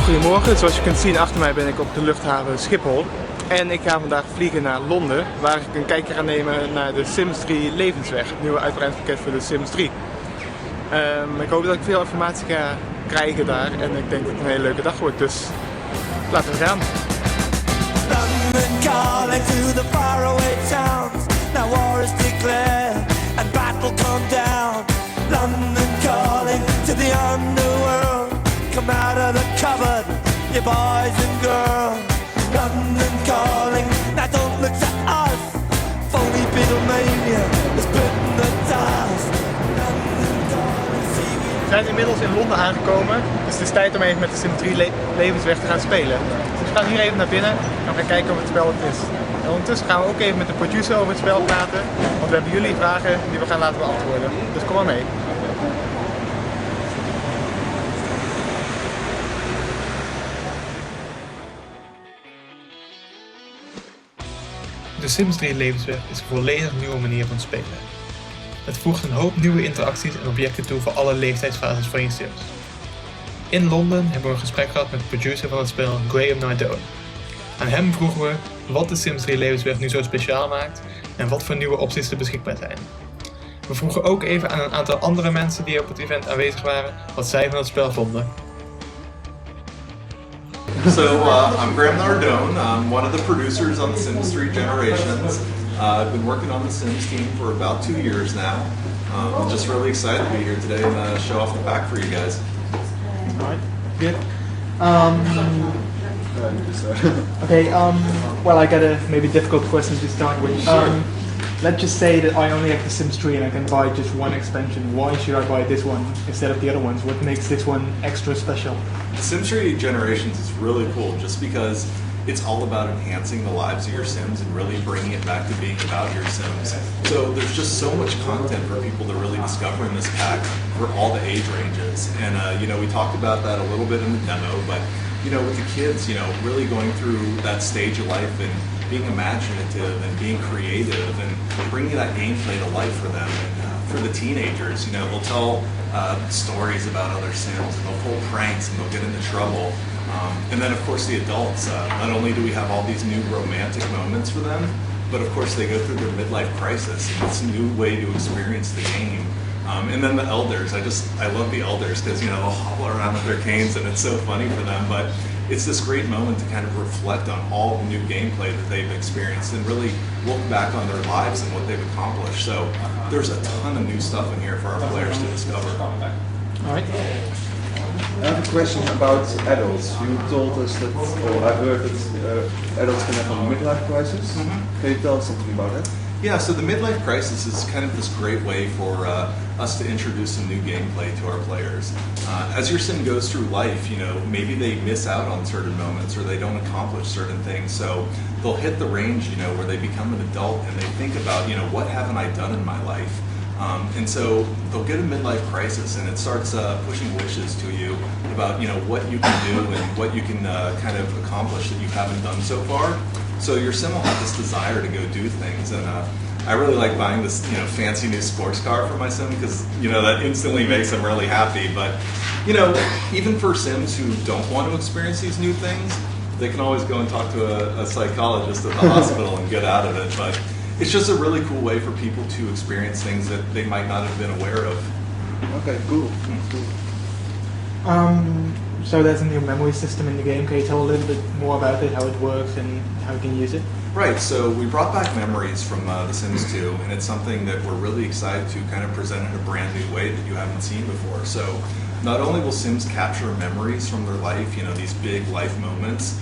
Goedemorgen, zoals je kunt zien achter mij ben ik op de luchthaven Schiphol. En ik ga vandaag vliegen naar Londen, waar ik een kijkje ga nemen naar de Sims 3 Levensweg, het nieuwe uitbreidingspakket voor de Sims 3. Ik hoop dat ik veel informatie ga krijgen daar en ik denk dat het een hele leuke dag wordt, dus laten we gaan. London calling to the faraway towns. Now war is declared and battle come down. London calling to the underworld. Come out of the cupboard, you boys and girls. London calling, now don't look to us. Phony Beatlemania is putting the dust. London calling, see We zijn inmiddels in Londen aangekomen, dus het is tijd om even met de Sims 3 Levensweg te gaan spelen. Dus we gaan hier even naar binnen en we gaan kijken of het spel het is. En ondertussen gaan we ook even met de producer over het spel praten, want we hebben jullie vragen die we gaan laten beantwoorden. Dus kom maar mee. De Sims 3 Levensweg is een volledig nieuwe manier van spelen. Het voegt een hoop nieuwe interacties en objecten toe voor alle leeftijdsfases van je Sims. In Londen hebben we een gesprek gehad met de producer van het spel, Graham Nardone. Aan hem vroegen we wat de Sims 3 Levensweg nu zo speciaal maakt en wat voor nieuwe opties er beschikbaar zijn. We vroegen ook even aan een aantal andere mensen die op het event aanwezig waren wat zij van het spel vonden. So I'm Graham Nardone. I'm one of the producers on the Sims 3 Generations. I've been working on the Sims team for about 2 years now. I'm just really excited to be here today and show off the pack for you guys. Alright, good. Okay, well, I got a maybe difficult question to start with. Let's just say that I only have the Sims 3 and I can buy just one expansion. Why should I buy this one instead of the other ones? What makes this one extra special? The Sims 3 Generations is really cool just because it's all about enhancing the lives of your Sims and really bringing it back to being about your Sims. So there's just so much content for people to really discover in this pack for all the age ranges. And we talked about that a little bit in the demo, but with the kids, really going through that stage of life and being imaginative and being creative and bringing that gameplay to life for them. And for the teenagers, they'll tell stories about other Sims and they'll pull pranks and they'll get into trouble. And then of course the adults, not only do we have all these new romantic moments for them, but of course they go through their midlife crisis and it's a new way to experience the game. And then the elders, I love the elders because they'll hobble around with their canes and it's so funny for them, but it's this great moment to kind of reflect on all the new gameplay that they've experienced and really look back on their lives and what they've accomplished. So there's a ton of new stuff in here for our players to discover. Alright. I have a question about adults. You told us that, or I heard that adults can have a midlife crisis. Mm-hmm. Can you tell us something about that? Yeah, so the midlife crisis is kind of this great way for us to introduce some new gameplay to our players. As your Sim goes through life, maybe they miss out on certain moments or they don't accomplish certain things. So they'll hit the range, where they become an adult and they think about, what haven't I done in my life? And so they'll get a midlife crisis and it starts pushing wishes to you about, what you can do and what you can kind of accomplish that you haven't done so far. So your Sim will have this desire to go do things, and I really like buying this, fancy new sports car for my Sim because, that instantly makes them really happy. But, even for Sims who don't want to experience these new things, they can always go and talk to a psychologist at the hospital and get out of it. But it's just a really cool way for people to experience things that they might not have been aware of. Okay, cool. So there's a new memory system in the game. Can you tell a little bit more about it, how it works and how you can use it? Right, so we brought back memories from The Sims 2, and it's something that we're really excited to kind of present in a brand new way that you haven't seen before. So not only will Sims capture memories from their life, these big life moments,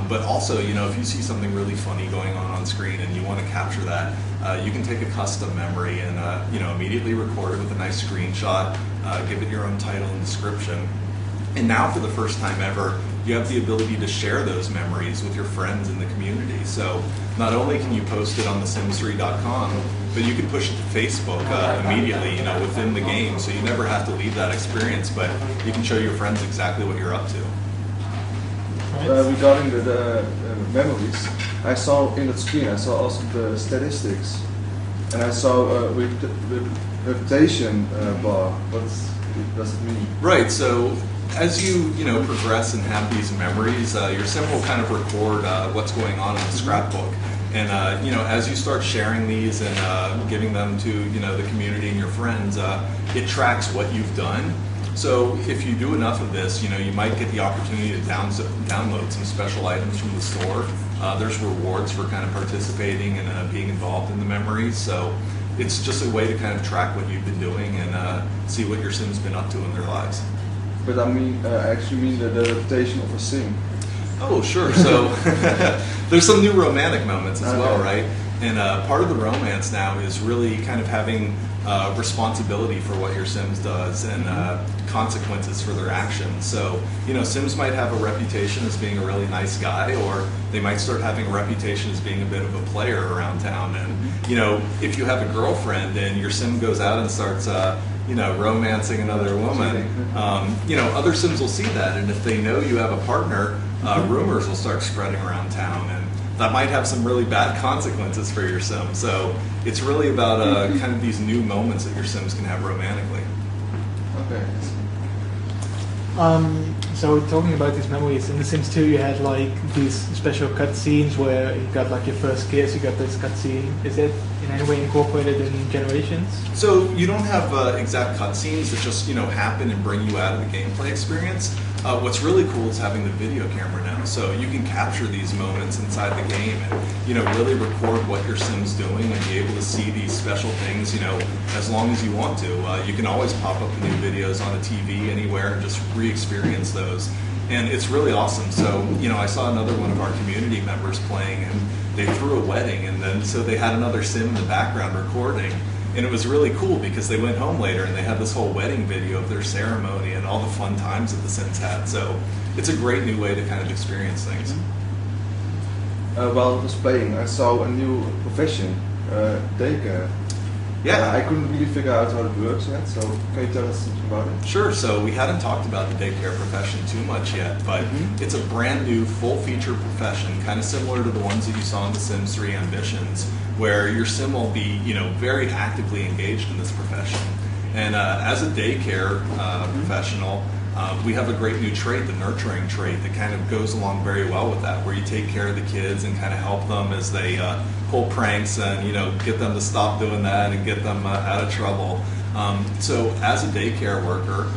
but also, if you see something really funny going on screen and you want to capture that, you can take a custom memory and, immediately record it with a nice screenshot, give it your own title and description. And now for the first time ever, you have the ability to share those memories with your friends in the community. So not only can you post it on thesims3.com, but you can push it to Facebook immediately, within the game. So you never have to leave that experience, but you can show your friends exactly what you're up to. Regarding the memories, I saw in that screen, I saw also the statistics. And I saw the reputation bar. What does it mean? Right, so as you know progress and have these memories, your sim will kind of record what's going on in the scrapbook. And you know, as you start sharing these and giving them to the community and your friends, it tracks what you've done. So if you do enough of this, you might get the opportunity to download some special items from the store. There's rewards for kind of participating and being involved in the memories. So it's just a way to kind of track what you've been doing and see what your sim's been up to in their lives. But I actually mean the adaptation of a sim. Oh, sure. So there's some new romantic moments as well, right? And part of the romance now is really kind of having responsibility for what your Sims does and consequences for their actions. So, Sims might have a reputation as being a really nice guy, or they might start having a reputation as being a bit of a player around town. And, if you have a girlfriend and your Sim goes out and starts, romancing another woman, other Sims will see that. And if they know you have a partner, rumors will start spreading around town. And that might have some really bad consequences for your Sim. So it's really about kind of these new moments that your Sims can have romantically. Okay. So talking about these memories, in The Sims 2 you had like these special cutscenes where you got like your first kiss, you got this cutscene. Is it in any way incorporated in Generations? So you don't have exact cutscenes that just happen and bring you out of the gameplay experience. What's really cool is having the video camera now, so you can capture these moments inside the game and really record what your Sim's doing and be able to see these special things as long as you want to. You can always pop up new videos on a TV anywhere and just re-experience those, and it's really awesome. So I saw another one of our community members playing, and they threw a wedding, and then so they had another Sim in the background recording. And it was really cool because they went home later and they had this whole wedding video of their ceremony and all the fun times that the Sims had. So it's a great new way to kind of experience things. While I was playing, I saw a new profession, daycare. Yeah. I couldn't really figure out how it works yet, so can you tell us something about it? Sure. So we hadn't talked about the daycare profession too much yet, but it's a brand new full-feature profession, kind of similar to the ones that you saw in The Sims 3 Ambitions, where your Sim will be, very actively engaged in this profession. And as a daycare professional, we have a great new trait, the nurturing trait, that kind of goes along very well with that, where you take care of the kids and kind of help them as they pull pranks and get them to stop doing that and get them out of trouble. So as a daycare worker,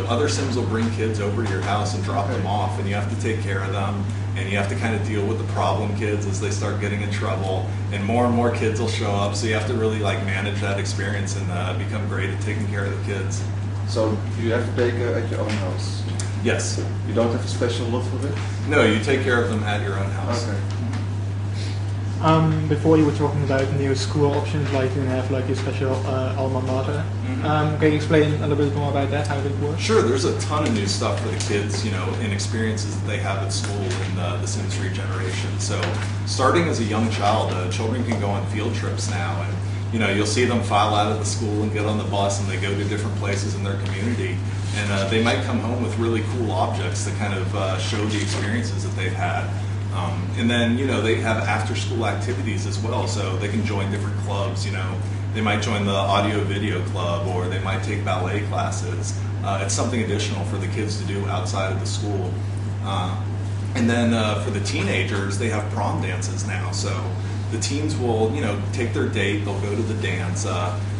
other Sims will bring kids over to your house and drop them off, and you have to take care of them. And you have to kind of deal with the problem kids as they start getting in trouble, and more kids will show up. So you have to really manage that experience and become great at taking care of the kids. So you have to daycare at your own house? Yes. You don't have a special lot for it? No, you take care of them at your own house. Okay. Before you were talking about new school options, like you have like your special alma mater. Can you explain a little bit more about that, how it works? Sure, there's a ton of new stuff for the kids, and experiences that they have at school in the Sims 3 generation. So starting as a young child, children can go on field trips now, and you'll see them file out of the school and get on the bus, and they go to different places in their community. And they might come home with really cool objects that kind of show the experiences that they've had. And then, they have after-school activities as well, so they can join different clubs, They might join the audio-video club, or they might take ballet classes. It's something additional for the kids to do outside of the school. And then for the teenagers, they have prom dances now, so the teens will, take their date, they'll go to the dance,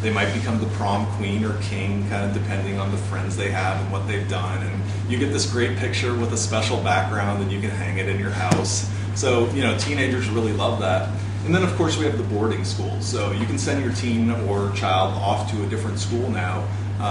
they might become the prom queen or king, kind of depending on the friends they have and what they've done, and you get this great picture with a special background and you can hang it in your house. So, teenagers really love that. And then of course we have the boarding schools, so you can send your teen or child off to a different school now.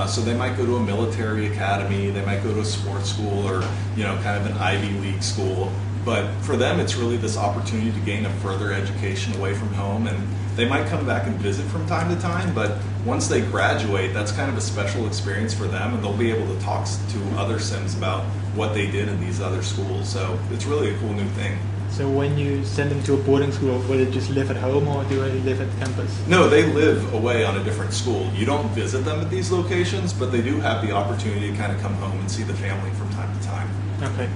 So they might go to a military academy, they might go to a sports school, or kind of an Ivy League school. But for them, it's really this opportunity to gain a further education away from home, and they might come back and visit from time to time, but once they graduate, that's kind of a special experience for them, and they'll be able to talk to other Sims about what they did in these other schools. So it's really a cool new thing. So when you send them to a boarding school, will they just live at home, or do they live at campus? No, they live away on a different school. You don't visit them at these locations, but they do have the opportunity to kind of come home and see the family from time to time. Okay.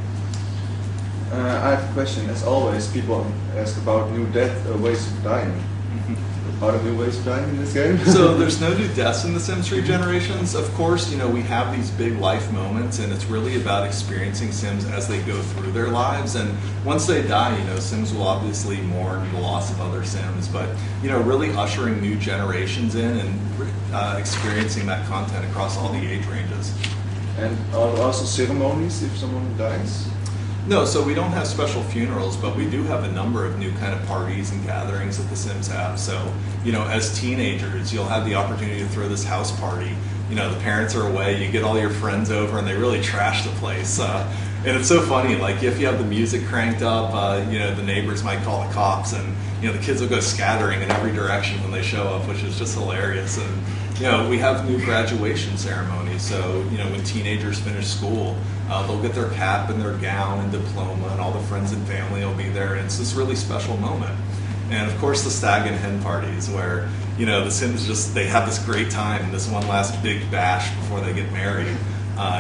I have a question. As always, people ask about new death, ways of dying. Are there new ways of dying in this game? So there's no new deaths in the Sims 3 generations. Of course, you know, we have these big life moments, and it's really about experiencing Sims as they go through their lives. And once they die, you know, Sims will obviously mourn the loss of other Sims, but, you know, really ushering new generations in and experiencing that content across all the age ranges. And are there also ceremonies if someone dies? No, so we don't have special funerals, but we do have a number of new kind of parties and gatherings that the Sims have. So, you know, as teenagers, you'll have the opportunity to throw this house party. You know, the parents are away, you get all your friends over, and they really trash the place. And it's so funny, like if you have the music cranked up, you know, the neighbors might call the cops, and, you know, the kids will go scattering in every direction when they show up, which is just hilarious. And, you know, we have new graduation ceremonies, so, you know, when teenagers finish school, they'll get their cap and their gown and diploma, and all the friends and family will be there, and it's this really special moment. And of course the stag and hen parties where, you know, the Sims just, they have this great time, this one last big bash before they get married.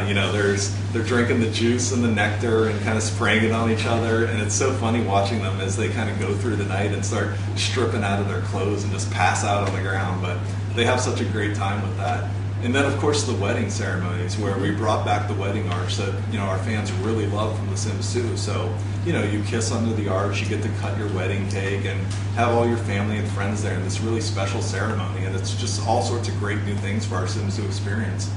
You know, they're drinking the juice and the nectar and kind of spraying it on each other, and it's so funny watching them as they kind of go through the night and start stripping out of their clothes and just pass out on the ground, but they have such a great time with that. And then of course the wedding ceremonies where we brought back the wedding arch that, you know, our fans really love from The Sims 2. So, you know, you kiss under the arch, you get to cut your wedding cake and have all your family and friends there in this really special ceremony, and it's just all sorts of great new things for our Sims to experience.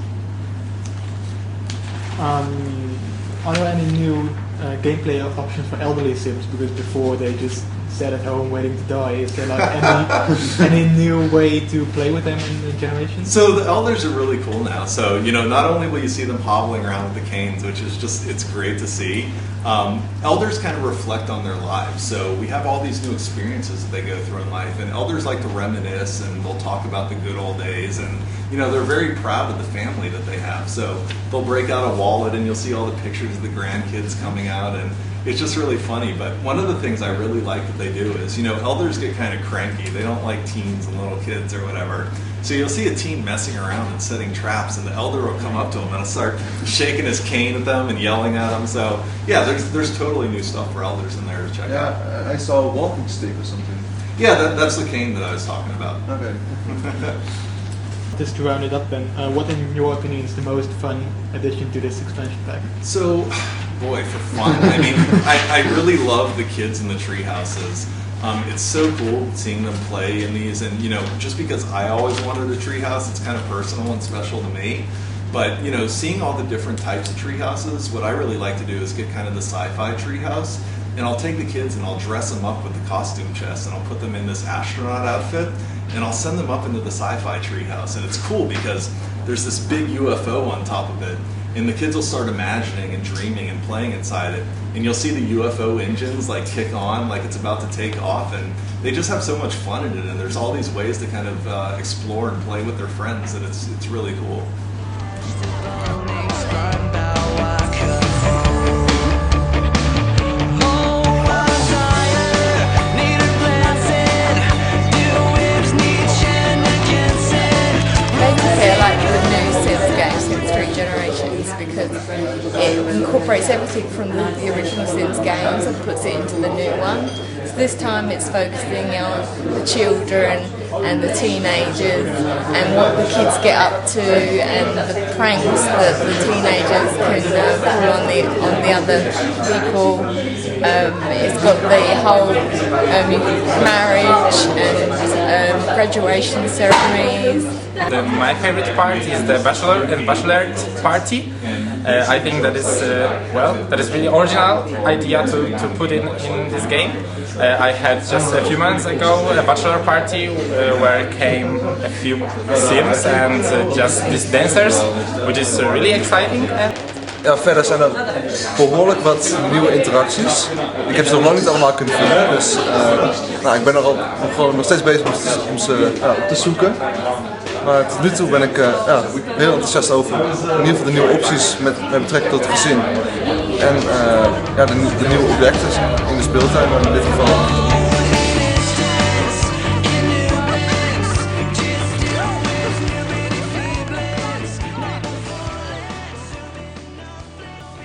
Are there any new gameplay options for elderly Sims? Because before they just sat at home waiting to die. Is there like any new way to play with them in the generation? So the elders are really cool now. So, you know, not only will you see them hobbling around with the canes, which is just, it's great to see. Elders kind of reflect on their lives. So we have all these new experiences that they go through in life, and elders like to reminisce and they'll talk about the good old days, and, you know, they're very proud of the family that they have. So they'll break out a wallet and you'll see all the pictures of the grandkids coming out, and it's just really funny. But one of the things I really like that they do is, you know, elders get kind of cranky. They don't like teens and little kids or whatever. So you'll see a teen messing around and setting traps, and the elder will come up to him and start shaking his cane at them and yelling at them. So yeah, there's totally new stuff for elders in there to check out. Yeah, I saw a walking stick or something. Yeah, that's the cane that I was talking about. Okay. Just to round it up then, what in your opinion is the most fun addition to this expansion pack? So, boy, for fun, I mean, I really love the kids in the tree houses. It's so cool seeing them play in these, and, you know, just because I always wanted a tree house, it's kind of personal and special to me. But, you know, seeing all the different types of tree houses, what I really like to do is get kind of the sci-fi tree house, and I'll take the kids and I'll dress them up with the costume chest, and I'll put them in this astronaut outfit, and I'll send them up into the sci-fi treehouse. And it's cool because there's this big UFO on top of it, and the kids will start imagining and dreaming and playing inside it, and you'll see the UFO engines like kick on like it's about to take off, and they just have so much fun in it, and there's all these ways to kind of explore and play with their friends, and it's really cool. Because it incorporates everything from the original Sims games and puts it into the new one. So this time it's focusing on the children and the teenagers and what the kids get up to and the pranks that the teenagers can pull on the other people. It's got the whole marriage and graduation ceremonies. My favorite part is the bachelor and bachelorette party. I think that is that is really original idea to put in this game. I had just a few months ago a bachelor party where came a few Sims and just these dancers, which is really exciting. Ja, verder zijn er behoorlijk wat nieuwe interacties. Ik heb ze nog lang niet allemaal kunnen vinden, dus ik ben er al gewoon nog steeds bezig om ze te zoeken. Maar tot nu toe ben ik heel enthousiast over in ieder geval de nieuwe opties met betrekking tot het gezin. En de nieuwe objecten in de speeltuin in dit geval.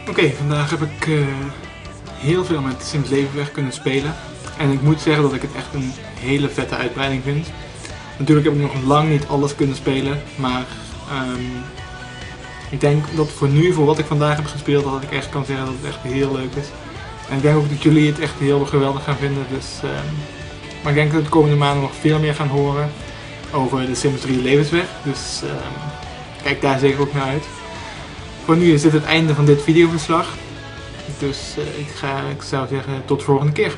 Oké, vandaag heb ik heel veel met Sims Levensweg kunnen spelen. En ik moet zeggen dat ik het echt een hele vette uitbreiding vind. Natuurlijk heb ik nog lang niet alles kunnen spelen, maar ik denk dat voor wat ik vandaag heb gespeeld, dat ik echt kan zeggen dat het echt heel leuk is. En ik denk ook dat jullie het echt heel geweldig gaan vinden. Dus, maar ik denk dat we de komende maanden nog veel meer gaan horen over de Sims 3 Levensweg. Dus kijk daar zeker ook naar uit. Voor nu is dit het einde van dit videoverslag. Dus ik zou zeggen tot de volgende keer.